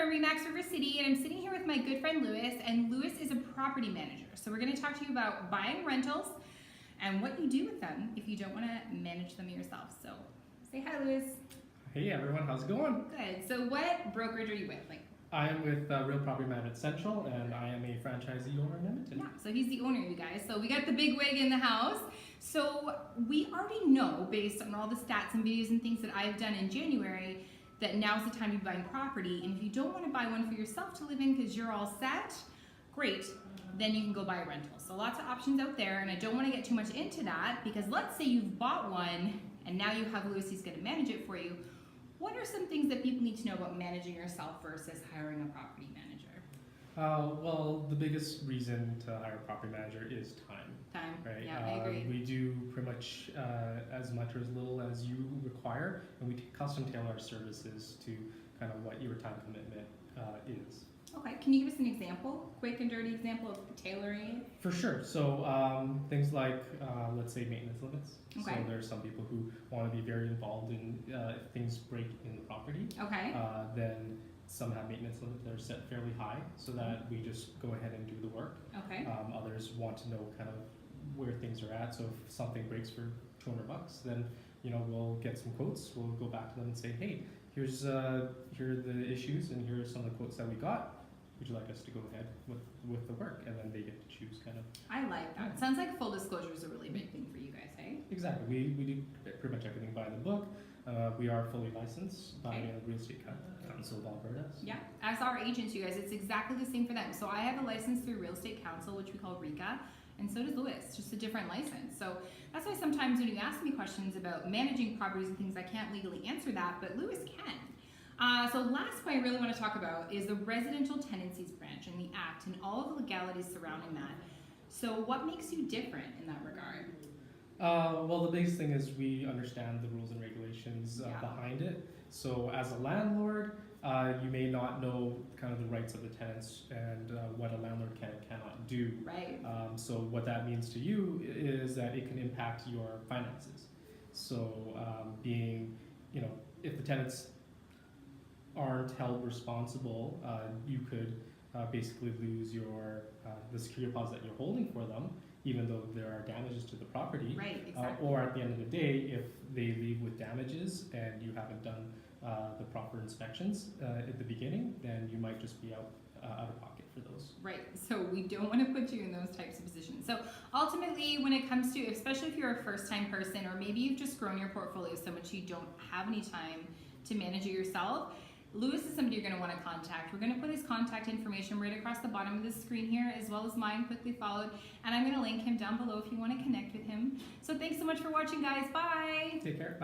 from Remax River City, and I'm sitting here with my good friend Louis, and Louis is a property manager. So we're going to talk to you about buying rentals and what you do with them if you don't want to manage them yourself. So say hi, Louis. Hey everyone, how's it going? Good. So what brokerage are you with? I am with Real Property Management Central, and I am a franchisee owner in Edmonton. Yeah, so he's the owner, you guys. So we got the big wig in the house. So we already know, based on all the stats and videos and things that I've done in January, that now's the time to be buying property. And if you don't want to buy one for yourself to live in because you're all set, great, then you can go buy a rental. So lots of options out there, and I don't want to get too much into that because let's say you've bought one and now you have Louis, he's going to manage it for you. What are some things that people need to know about managing yourself versus hiring a property manager? Well, the biggest reason to hire a property manager is time. Time, right? Yeah, I agree. We do pretty much as much or as little as you require, and we custom tailor our services to kind of what your time commitment is. Okay, can you give us an example, quick and dirty example of tailoring? For sure. So things like, let's say, maintenance limits. Okay. So there's some people who want to be very involved in if things break in the property. Okay. Then some have maintenance limits that are set fairly high, so that we just go ahead and do the work. Okay. Others want to know kind of where things are at. So if something breaks for $200, then we'll get some quotes. We'll go back to them and say, hey, here are the issues, and here are some of the quotes that we got. Would you like us to go ahead with the work? And then they get to choose kind of. I like that. It sounds like full disclosure is a really big thing for you guys, hey? Exactly. We do pretty much everything by the book. We are fully licensed by the Real Estate Council of Alberta. Yeah, as our agents, you guys, it's exactly the same for them. So I have a license through Real Estate Council, which we call RECA, and so does Louis, just a different license. So that's why sometimes when you ask me questions about managing properties and things, I can't legally answer that, but Louis can. So last point I really want to talk about is the residential tenancies branch and the act and all of the legalities surrounding that. So what makes you different in that regard? Well, the biggest thing is we understand the rules and regulations behind it. So as a landlord, you may not know kind of the rights of the tenants and what a landlord can and cannot do. Right. So what that means to you is that it can impact your finances. So being, if the tenants aren't held responsible, you could basically lose your the security deposit that you're holding for them, even though there are damages to the property. Right, exactly. Or at the end of the day, if they leave with damages and you haven't done the proper inspections at the beginning, then you might just be out of pocket for those. Right, so we don't want to put you in those types of positions. So ultimately, when it comes to, especially if you're a first-time person, or maybe you've just grown your portfolio so much you don't have any time to manage it yourself, Louis is somebody you're going to want to contact. We're going to put his contact information right across the bottom of the screen here, as well as mine quickly followed, and I'm going to link him down below if you want to connect with him. So thanks so much for watching, guys. Bye! Take care. Bye.